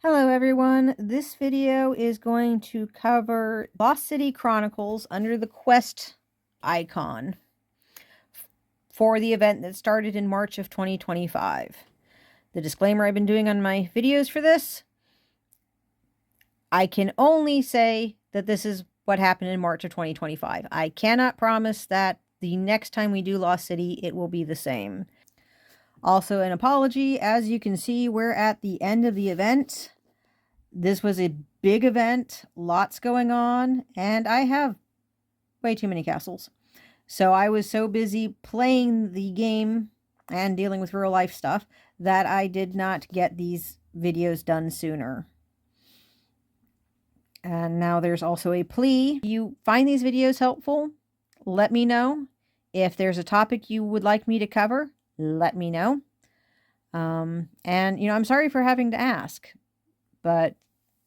Hello everyone, this video is going to cover Lost City Chronicles under the quest icon for the event that started in March of 2025. The disclaimer I've been doing on my videos for this, I can only say that this is what happened in March of 2025. I cannot promise that the next time we do Lost City it will be the same. Also an apology, as you can see we're at the end of the event. This was a big event, lots going on, and I have way too many castles. So I was so busy playing the game and dealing with real life stuff that I did not get these videos done sooner. And now there's also a plea. If you find these videos helpful, let me know. If there's a topic you would like me to cover, let me know. I'm sorry for having to ask, but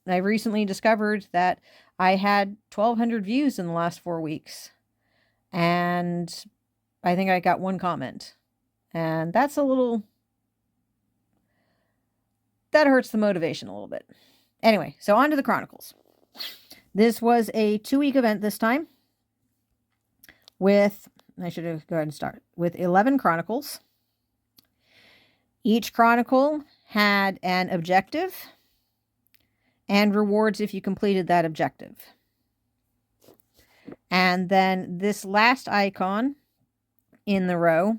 I recently discovered that I had 1,200 views in the last 4 weeks. And I think I got one comment. And that's that hurts the motivation a little bit. Anyway, so on to the Chronicles. This was a 2-week event this time with, I should go ahead and start, with 11 Chronicles. Each Chronicle had an objective and rewards if you completed that objective. And then this last icon in the row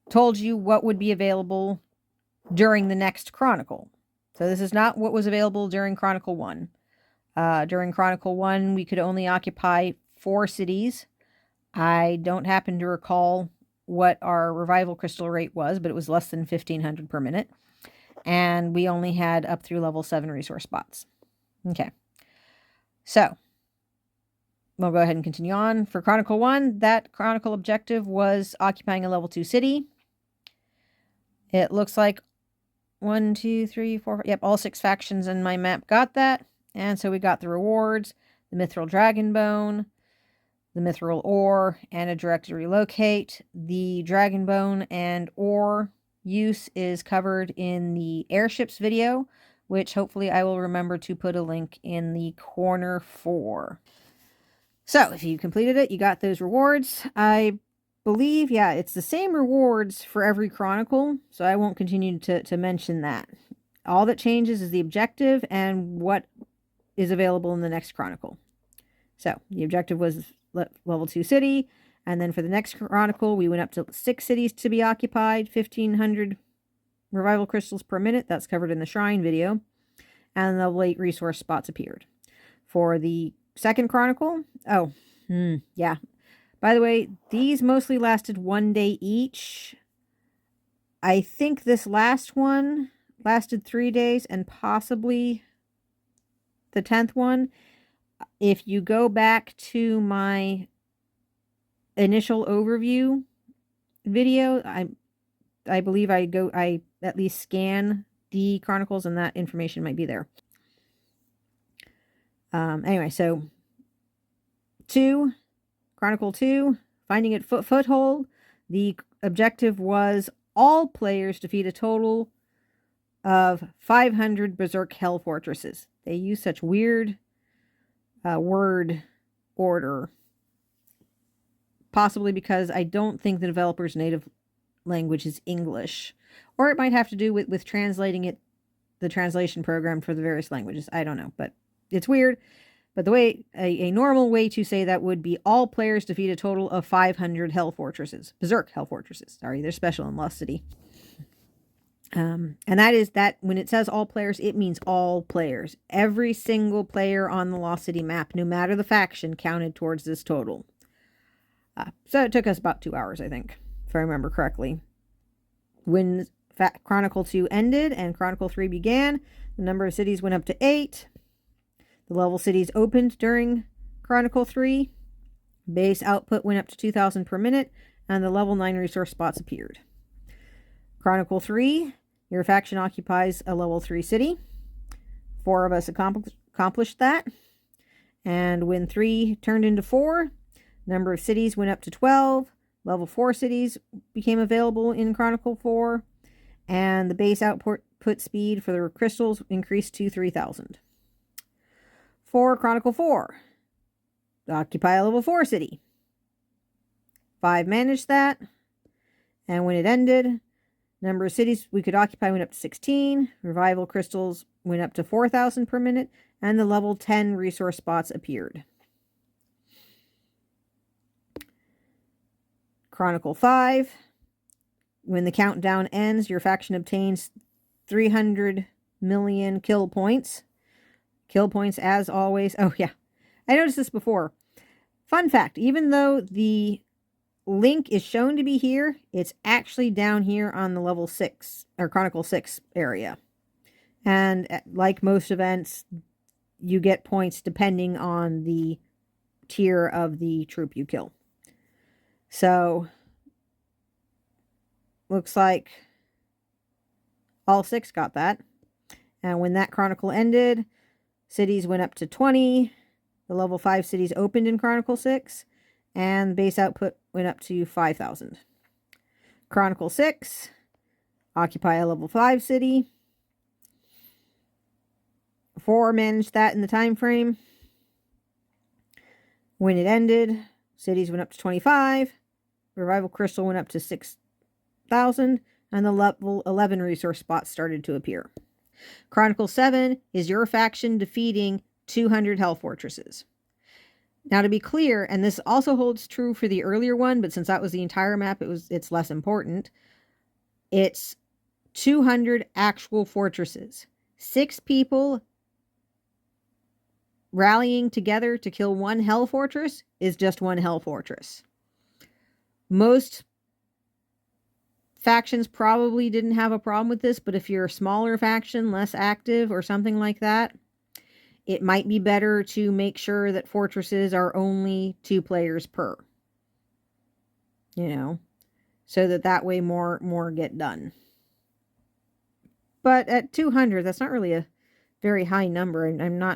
told you what would be available during the next Chronicle. So this is not what was available during Chronicle 1. During Chronicle 1, we could only occupy 4 cities. I don't happen to recall what our revival crystal rate was, but it was less than 1,500 per minute. And we only had up through level 7 resource spots. Okay. So, we'll go ahead and continue on. For Chronicle 1, that Chronicle objective was occupying a level 2 city. It looks like 1, 2, 3, 4, yep, all 6 factions in my map got that. And so we got the rewards, the Mithril Dragon Bone, the Mithril Ore, and a directed relocate. The Dragon Bone and Ore use is covered in the airships video, which hopefully I will remember to put a link in the corner for. So if you completed it, you got those rewards. I believe, yeah, it's the same rewards for every Chronicle, so I won't continue to mention that. All that changes is the objective and what is available in the next Chronicle. So the objective was level 2 city. And then for the next Chronicle, we went up to 6 cities to be occupied, 1,500 revival crystals per minute. That's covered in the shrine video. And the late resource spots appeared. For the second Chronicle, yeah. By the way, these mostly lasted 1 day each. I think this last one lasted 3 days and possibly the 10th one. If you go back to my initial overview video, I believe I at least scan the Chronicles and that information might be there. Anyway, so Chronicle 2, finding it foothold. The objective was all players defeat a total of 500 Berserk Hell Fortresses. They use such weird word order. Possibly because I don't think the developer's native language is English. Or it might have to do with translating it, the translation program for the various languages. I don't know, but it's weird. But the way, a normal way to say that would be all players defeat a total of 500 Hell Fortresses. Berserk Hell Fortresses. Sorry, they're special in Lost City. And that is that when it says all players, it means all players. Every single player on the Lost City map, no matter the faction, counted towards this total. So it took us about 2 hours, I think, if I remember correctly. When Chronicle 2 ended and Chronicle 3 began, the number of cities went up to 8. The level cities opened during Chronicle 3. Base output went up to 2,000 per minute, and the level 9 resource spots appeared. Chronicle 3, your faction occupies a level 3 city. 4 of us accomplished that. And when 3 turned into 4, number of cities went up to 12. Level 4 cities became available in Chronicle 4. And the base output output speed for the crystals increased to 3,000. For Chronicle 4, occupy a level 4 city. 5 managed that, and when it ended, number of cities we could occupy went up to 16, revival crystals went up to 4,000 per minute, and the level 10 resource spots appeared. Chronicle 5, when the countdown ends, your faction obtains 300 million kill points. Kill points, as always. Oh, yeah. I noticed this before. Fun fact, even though the link is shown to be here, it's actually down here on the level 6, or Chronicle 6 area. And like most events, you get points depending on the tier of the troop you kill. So, looks like all 6 got that. And when that Chronicle ended, cities went up to 20. The level 5 cities opened in Chronicle 6. And base output went up to 5,000. Chronicle 6, occupy a level 5 city. 4 managed that in the time frame. When it ended, cities went up to 25. Revival crystal went up to 6,000. And the level 11 resource spots started to appear. Chronicle 7 is your faction defeating 200 Hell Fortresses. Now, to be clear, and this also holds true for the earlier one, but since that was the entire map, it's less important. It's 200 actual fortresses. 6 people rallying together to kill one Hell Fortress is just one Hell Fortress. Most factions probably didn't have a problem with this, but if you're a smaller faction, less active, or something like that, it might be better to make sure that fortresses are only 2 players per. You know, so that way more get done. But at 200, that's not really a very high number. And I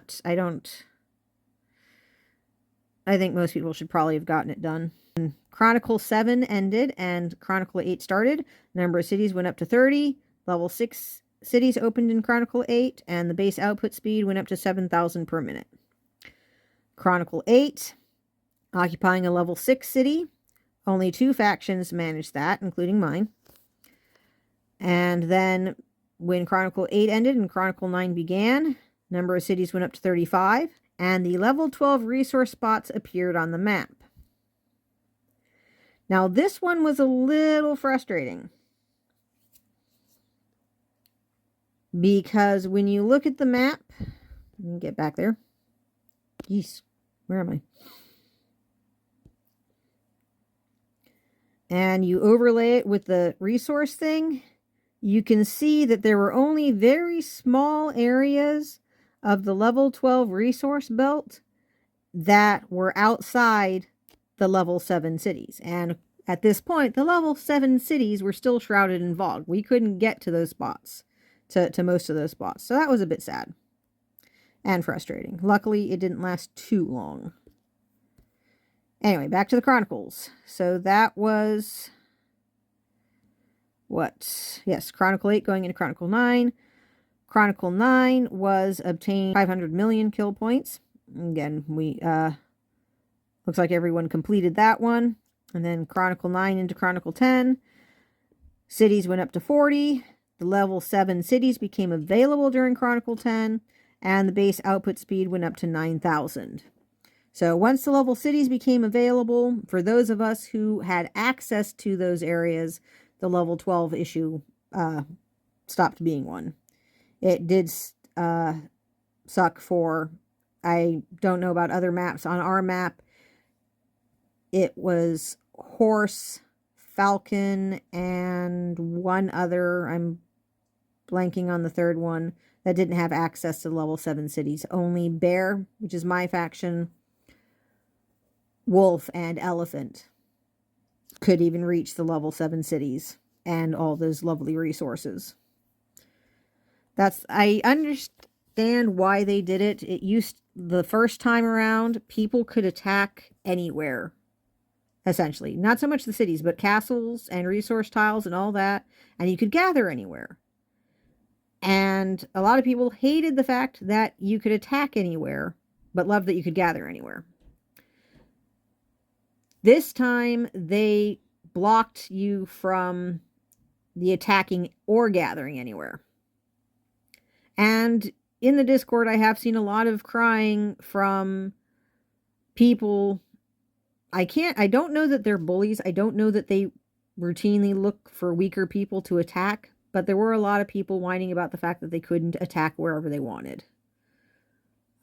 think most people should probably have gotten it done. And Chronicle 7 ended and Chronicle 8 started. Number of cities went up to 30. Level 6 cities opened in Chronicle 8, and the base output speed went up to 7,000 per minute. Chronicle 8, occupying a level 6 city. Only 2 factions managed that, including mine. And then when Chronicle 8 ended and Chronicle 9 began, number of cities went up to 35, and the level 12 resource spots appeared on the map. Now, this one was a little frustrating, because when you look at the map, let me get back there. Jeez, where am I? And you overlay it with the resource thing, you can see that there were only very small areas of the level 12 resource belt that were outside the level 7 cities. And at this point, the level 7 cities were still shrouded in fog. We couldn't get to those spots. To most of those spots. So that was a bit sad and frustrating. Luckily, it didn't last too long. Anyway, back to the Chronicles. So that was what? Yes, Chronicle 8 going into Chronicle 9. Chronicle 9 was obtained 500 million kill points. Again, we looks like everyone completed that one. And then Chronicle 9 into Chronicle 10. Cities went up to 40. The level 7 cities became available during Chronicle 10, and the base output speed went up to 9,000. So once the level cities became available, for those of us who had access to those areas, the level 12 issue stopped being one. It did suck for, I don't know about other maps. On our map, it was horse, falcon, and one other, I'm blanking on the third one, that didn't have access to level 7 cities. Only bear, which is my faction, wolf, and elephant could even reach the level 7 cities and all those lovely resources. I understand why they did it. The first time around, people could attack anywhere, essentially. Not so much the cities, but castles and resource tiles and all that, and you could gather anywhere. And a lot of people hated the fact that you could attack anywhere, but loved that you could gather anywhere. This time, they blocked you from the attacking or gathering anywhere. And in the Discord, I have seen a lot of crying from people. I don't know that they're bullies. I don't know that they routinely look for weaker people to attack, but there were a lot of people whining about the fact that they couldn't attack wherever they wanted.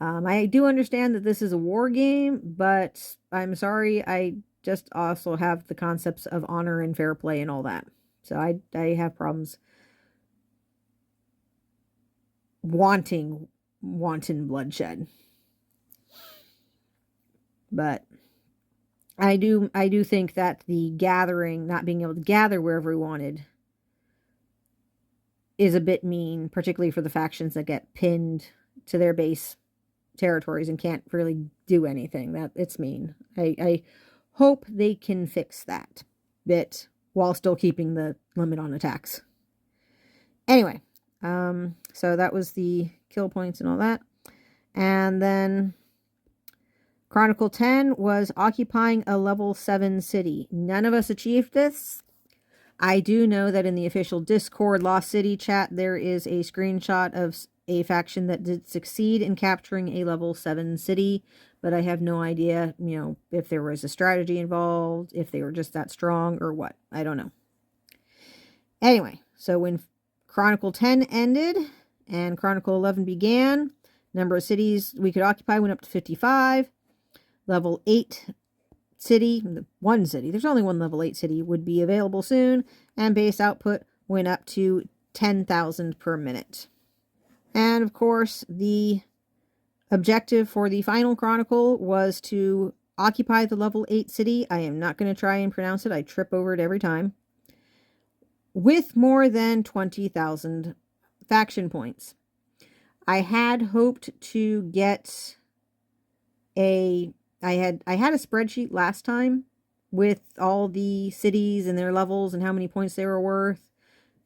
I do understand that this is a war game, but I'm sorry, I just also have the concepts of honor and fair play and all that. So I have problems wanting wanton bloodshed. But I do think that the gathering, not being able to gather wherever we wanted, is a bit mean, particularly for the factions that get pinned to their base territories and can't really do anything. That it's mean. I hope they can fix that bit while still keeping the limit on attacks. Anyway, so that was the kill points and all that. And then Chronicle 10 was occupying a level 7 city. None of us achieved this. I do know that in the official Discord Lost City chat, there is a screenshot of a faction that did succeed in capturing a level 7 city, but I have no idea, if there was a strategy involved, if they were just that strong or what. I don't know. Anyway, so when Chronicle 10 ended and Chronicle 11 began, number of cities we could occupy went up to 55. Level 8 city, one city, there's only one level 8 city, would be available soon, and base output went up to 10,000 per minute. And of course, the objective for the final chronicle was to occupy the level 8 city. I am not going to try and pronounce it. I trip over it every time. With more than 20,000 faction points. I had hoped to get I had a spreadsheet last time with all the cities and their levels and how many points they were worth,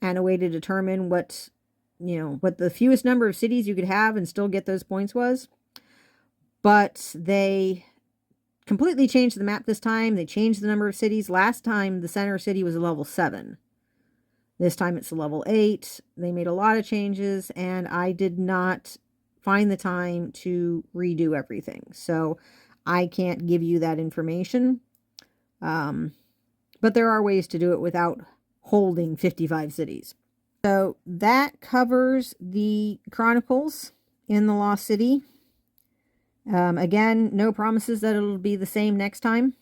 and a way to determine what the fewest number of cities you could have and still get those points was. But they completely changed the map this time. They changed the number of cities. Last time, the center city was a level 7. This time it's a level 8. They made a lot of changes, and I did not find the time to redo everything. So I can't give you that information. But there are ways to do it without holding 55 cities. So that covers the Chronicles in the Lost City. Again, no promises that it'll be the same next time.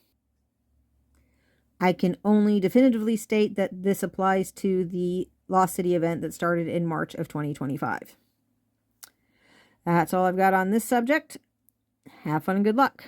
I can only definitively state that this applies to the Lost City event that started in March of 2025. That's all I've got on this subject. Have fun and good luck.